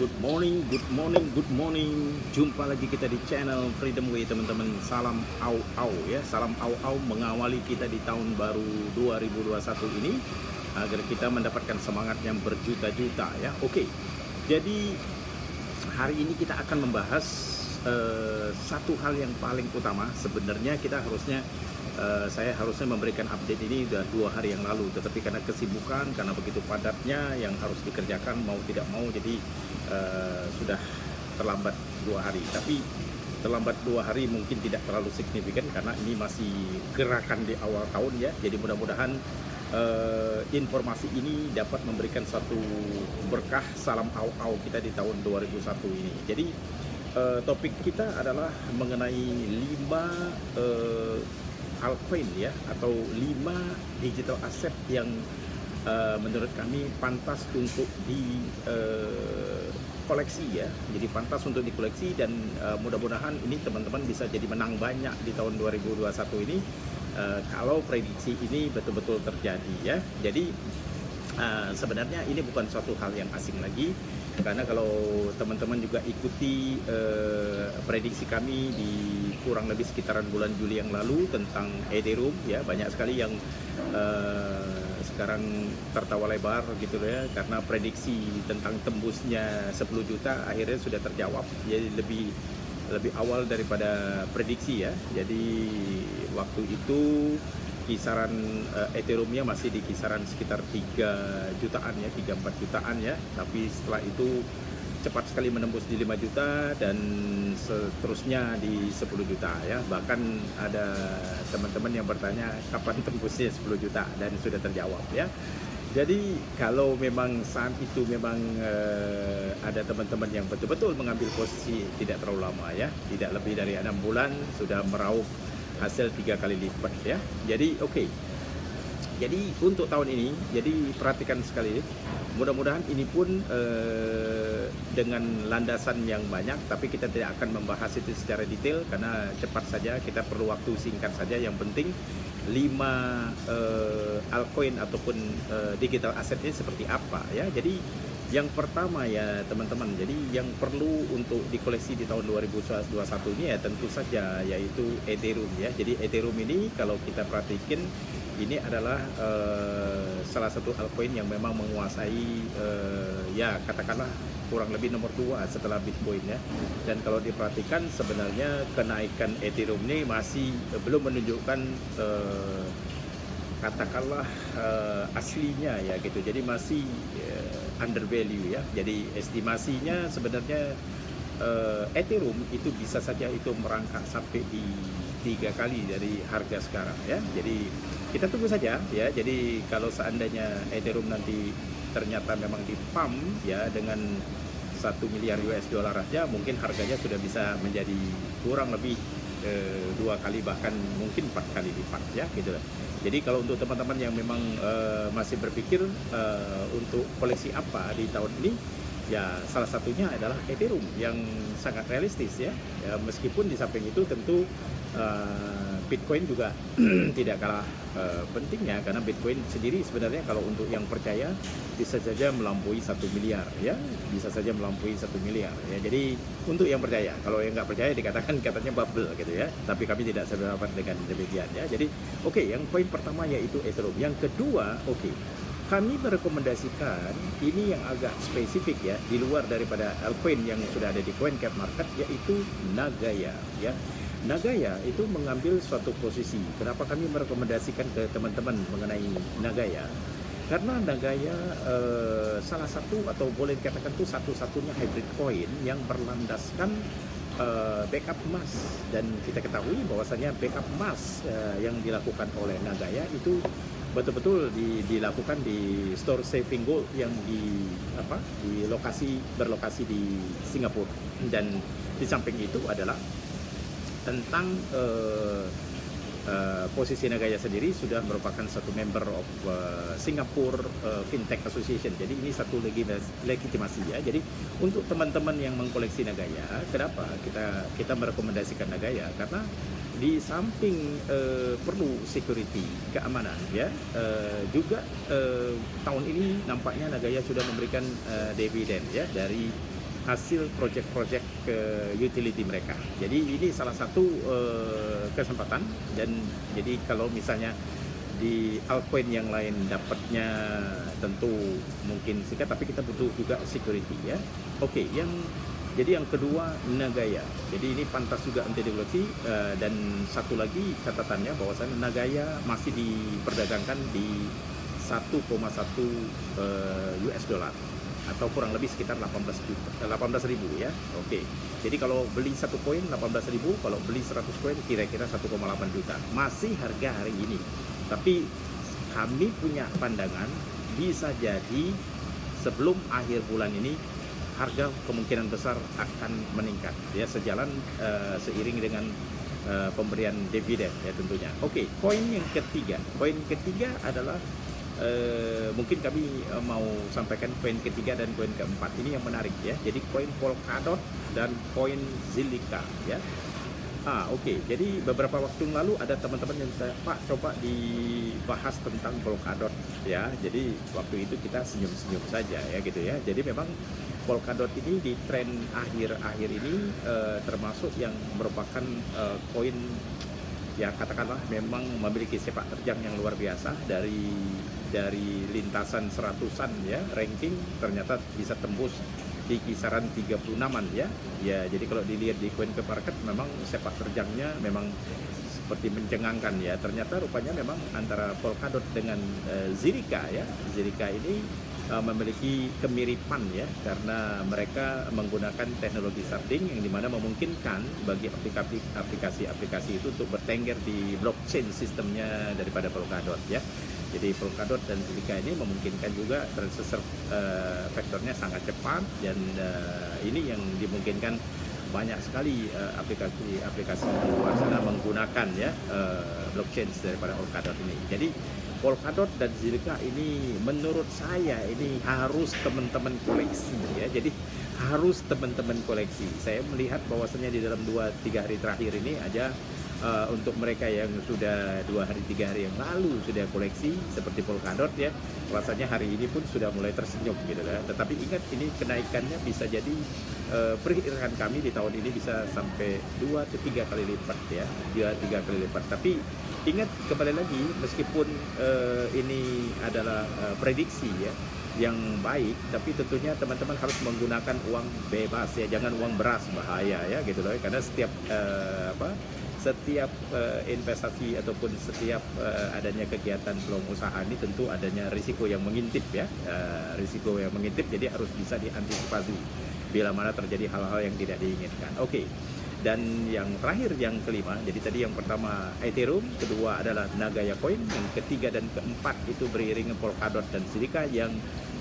good morning, good morning, good morning. Jumpa lagi kita di channel Freedom Way, teman-teman. Salam au-au ya, salam au-au mengawali kita di tahun baru 2021 ini agar kita mendapatkan semangat yang berjuta-juta ya. Oke. Jadi hari ini kita akan membahas satu hal yang paling utama. Sebenarnya kita harusnya saya harusnya memberikan update ini udah 2 hari yang lalu, tetapi karena kesibukan, karena begitu padatnya yang harus dikerjakan mau tidak mau, jadi sudah terlambat 2 hari. Tapi terlambat 2 hari mungkin tidak terlalu signifikan karena ini masih gerakan di awal tahun ya. Jadi mudah-mudahan informasi ini dapat memberikan satu berkah salam au-au kita di tahun 2001 ini. Jadi topik kita adalah mengenai 5 altcoin ya, atau 5 digital asset yang menurut kami pantas untuk di koleksi ya. Jadi pantas untuk dikoleksi dan mudah-mudahan ini teman-teman bisa jadi menang banyak di tahun 2021 ini kalau prediksi ini betul-betul terjadi ya. Jadi sebenarnya ini bukan suatu hal yang asing lagi, karena kalau teman-teman juga ikuti prediksi kami di kurang lebih sekitaran bulan Juli yang lalu tentang Ethereum ya, banyak sekali yang sekarang tertawa lebar gitu ya, karena prediksi tentang tembusnya 10 juta akhirnya sudah terjawab, jadi lebih awal daripada prediksi ya. Jadi waktu itu kisaran Ethereum-nya masih di kisaran sekitar 3 jutaan ya, 3-4 jutaan ya. Tapi setelah itu cepat sekali menembus di 5 juta dan seterusnya di 10 juta ya. Bahkan ada teman-teman yang bertanya kapan tembusnya 10 juta dan sudah terjawab ya. Jadi kalau memang saat itu memang ada teman-teman yang betul-betul mengambil posisi tidak terlalu lama ya, tidak lebih dari 6 bulan sudah meraup hasil 3 kali lipat ya. Jadi oke. Jadi untuk tahun ini, jadi perhatikan sekali, mudah-mudahan ini pun dengan landasan yang banyak, tapi kita tidak akan membahas itu secara detail karena cepat saja, kita perlu waktu singkat saja. Yang penting 5 altcoin ataupun digital asetnya seperti apa ya. Jadi yang pertama ya teman-teman, jadi yang perlu untuk dikoleksi di tahun 2021 ini ya tentu saja yaitu Ethereum ya. Jadi Ethereum ini kalau kita perhatikan ini adalah salah satu altcoin yang memang menguasai ya katakanlah kurang lebih nomor 2 setelah Bitcoin ya. Dan kalau diperhatikan sebenarnya kenaikan Ethereum ini masih belum menunjukkan katakanlah aslinya ya gitu. Jadi masih undervalue ya. Jadi estimasinya sebenarnya Ethereum itu bisa saja itu merangkak sampai di 3 kali dari harga sekarang ya. Jadi kita tunggu saja ya. Jadi kalau seandainya Ethereum nanti ternyata memang di pump ya dengan 1 miliar US dollar aja, mungkin harganya sudah bisa menjadi kurang lebih 2 kali bahkan mungkin 4 kali lipat ya gitu. Jadi kalau untuk teman-teman yang memang masih berpikir untuk koleksi apa di tahun ini, ya salah satunya adalah Ethereum yang sangat realistis ya. Ya meskipun di samping itu tentu Bitcoin juga tidak kalah pentingnya, karena Bitcoin sendiri sebenarnya kalau untuk yang percaya bisa saja melampaui 1 miliar ya, bisa saja melampaui 1 miliar ya. Jadi untuk yang percaya, kalau yang nggak percaya dikatakan katanya bubble gitu ya, tapi kami tidak sependapat dengan demikian ya. Jadi oke, yang poin pertama yaitu Ethereum. Yang kedua, kami merekomendasikan ini yang agak spesifik ya, di luar daripada altcoin yang sudah ada di CoinCapMarket, yaitu Nagaya ya. Nagaya itu mengambil suatu posisi. Kenapa kami merekomendasikan ke teman-teman mengenai Nagaya? Karena Nagaya salah satu atau boleh dikatakan itu satu-satunya hybrid coin yang berlandaskan backup emas. Dan kita ketahui bahwasanya backup emas yang dilakukan oleh Nagaya itu betul-betul dilakukan di store saving gold yang berlokasi di Singapura. Dan di samping itu adalah tentang posisi Nagaya sendiri sudah merupakan satu member of Singapore Fintech Association. Jadi ini satu legitimasi ya. Jadi untuk teman-teman yang mengkoleksi Nagaya, kenapa kita merekomendasikan Nagaya? Karena di samping perlu security, keamanan ya, juga tahun ini nampaknya Nagaya sudah memberikan dividen ya dari hasil project-project ke utility mereka. Jadi ini salah satu kesempatan, dan jadi kalau misalnya di altcoin yang lain dapatnya tentu mungkin singkat, tapi kita butuh juga security ya. Oke, jadi yang kedua Nagaya. Jadi ini pantas juga untuk dievaluasi, dan satu lagi catatannya bahwasanya Nagaya masih diperdagangkan di 1,1 US dollar atau kurang lebih sekitar 18.000 ya. Oke. Jadi kalau beli satu koin 18.000, kalau beli 100 koin kira-kira 1,8 juta. Masih harga hari ini. Tapi kami punya pandangan bisa jadi sebelum akhir bulan ini harga kemungkinan besar akan meningkat ya, sejalan seiring dengan pemberian dividen ya tentunya. Oke, koin ketiga adalah mungkin kami mau sampaikan koin ketiga dan koin keempat ini yang menarik ya. Jadi koin Polkadot dan koin Zilliqa ya. Oke. Jadi beberapa waktu lalu ada teman-teman yang saya, Pak, coba dibahas tentang Polkadot ya. Jadi waktu itu kita senyum-senyum saja ya gitu ya. Jadi memang Polkadot ini di tren akhir-akhir ini termasuk yang merupakan koin ya, katakanlah memang memiliki sepak terjang yang luar biasa. Dari lintasan seratusan ya ranking ternyata bisa tembus di kisaran 36-an ya. Ya, jadi kalau dilihat di CoinMarket memang sepak terjangnya memang seperti mencengangkan ya. Ternyata rupanya memang antara Polkadot dengan Zilliqa ya. Zilliqa ini memiliki kemiripan ya, karena mereka menggunakan teknologi sharding yang dimana memungkinkan bagi aplikasi-aplikasi itu untuk bertengger di blockchain sistemnya daripada Polkadot ya. Jadi Polkadot dan Zilliqa ini memungkinkan juga transfer vektornya sangat cepat, dan ini yang dimungkinkan banyak sekali aplikasi di luar sana menggunakan ya blockchain daripada Polkadot ini. Jadi Polkadot dan Zilliqa ini menurut saya ini harus teman-teman koleksi ya. Jadi harus teman-teman koleksi. Saya melihat bahwasannya di dalam 2-3 hari terakhir ini aja untuk mereka yang sudah 2 hari 3 hari yang lalu sudah koleksi seperti Polkadot ya, rasanya hari ini pun sudah mulai tersenyum gitu ya. Tetapi ingat, ini kenaikannya bisa jadi perkiraan kami di tahun ini bisa sampai 2-3 kali lipat ya, 2-3 kali lipat. Tapi ingat, kembali lagi, meskipun ini adalah prediksi ya yang baik, tapi tentunya teman-teman harus menggunakan uang bebas ya, jangan uang beras, bahaya ya gitu loh. Karena setiap setiap investasi ataupun setiap adanya kegiatan peluang usaha ini tentu adanya risiko yang mengintip ya, risiko yang mengintip, jadi harus bisa diantisipasi bila mana terjadi hal-hal yang tidak diinginkan. Oke. Dan yang terakhir, yang kelima, jadi tadi yang pertama Ethereum, kedua adalah Nagaya Coin, yang ketiga dan keempat itu beriringan Polkadot dan Zilliqa, yang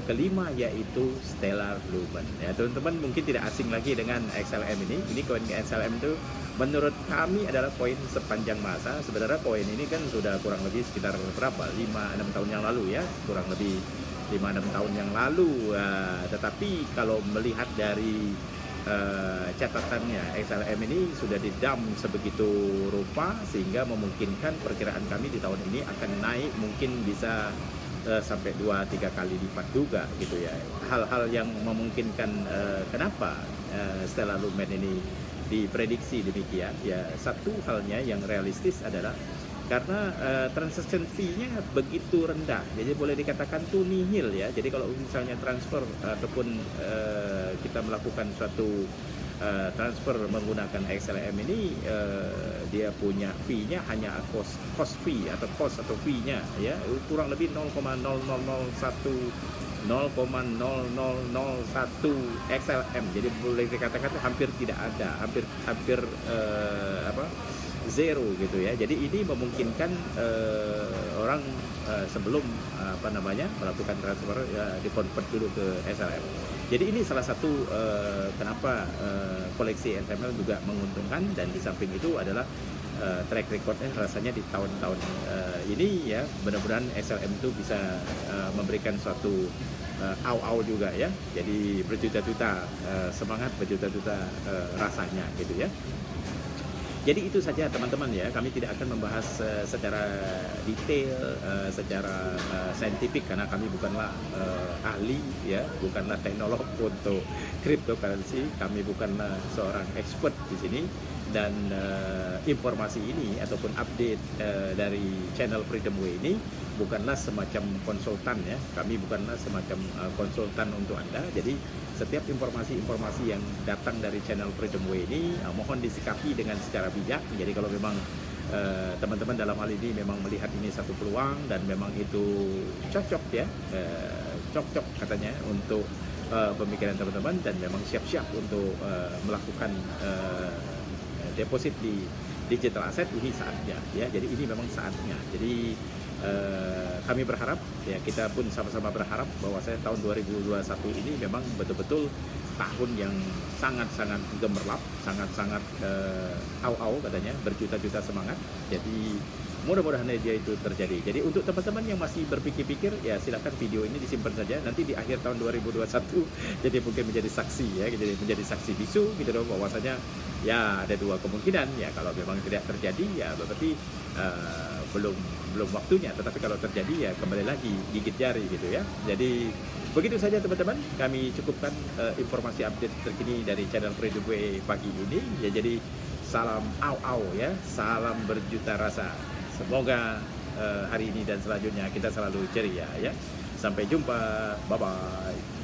kelima yaitu Stellar Lumen. Ya, teman-teman mungkin tidak asing lagi dengan XLM ini. Ini koin XLM itu menurut kami adalah koin sepanjang masa. Sebenarnya koin ini kan sudah kurang lebih sekitar berapa? 5-6 tahun yang lalu ya, kurang lebih 5-6 tahun yang lalu. Tetapi kalau melihat dari catatannya, XLM ini sudah didam sebegitu rupa sehingga memungkinkan perkiraan kami di tahun ini akan naik mungkin bisa sampai 2-3 kali lipat juga gitu ya. Hal-hal yang memungkinkan kenapa Stellar Lumen ini diprediksi demikian ya, satu halnya yang realistis adalah karena transaction fee-nya begitu rendah, jadi boleh dikatakan tuh nihil ya. Jadi kalau misalnya transfer ataupun kita melakukan suatu transfer menggunakan XLM ini, dia punya fee-nya hanya cost fee atau cost atau fee-nya ya kurang lebih 0,0001 XLM. Jadi boleh dikatakan hampir tidak ada, hampir zero gitu ya. Jadi ini memungkinkan orang sebelum melakukan transfer ya dikonvert dulu ke SLM. Jadi ini salah satu kenapa koleksi SLM juga menguntungkan, dan di samping itu adalah track recordnya rasanya di tahun-tahun ini ya, mudah-mudahan SLM itu bisa memberikan suatu au-au juga ya. Jadi berjuta-juta semangat, berjuta-juta rasanya gitu ya. Jadi itu saja teman-teman ya, kami tidak akan membahas secara detail, secara saintifik karena kami bukanlah ahli ya, bukanlah teknolog untuk cryptocurrency, kami bukanlah seorang expert di sini dan informasi ini ataupun update dari channel Freedom Way ini bukanlah semacam konsultan ya, kami bukanlah semacam konsultan untuk Anda. Jadi setiap informasi-informasi yang datang dari channel Freedom Way ini mohon disikapi dengan secara bijak. Jadi kalau memang teman-teman dalam hal ini memang melihat ini satu peluang dan memang itu cocok ya, cocok katanya untuk pemikiran teman-teman dan memang siap-siap untuk melakukan deposit di digital asset, ini saatnya ya. Jadi ini memang saatnya. Jadi kami berharap ya, kita pun sama-sama berharap bahwa tahun 2021 ini memang betul-betul tahun yang sangat-sangat gemerlap, sangat-sangat au-au katanya, berjuta-juta semangat. Jadi mudah-mudahan dia itu terjadi. Jadi untuk teman-teman yang masih berpikir-pikir ya, silakan video ini disimpan saja, nanti di akhir tahun 2021 jadi mungkin menjadi saksi ya, jadi menjadi saksi bisu gitu loh, bahwasanya ya ada dua kemungkinan ya, kalau memang tidak terjadi ya berarti belum waktunya, tetapi kalau terjadi ya kembali lagi gigit jari gitu ya. Jadi begitu saja teman-teman, kami cukupkan informasi update terkini dari channel Freedom Way pagi ini ya. Jadi salam au-au ya, salam berjuta rasa. Semoga hari ini dan selanjutnya kita selalu ceria ya. Sampai jumpa, bye bye.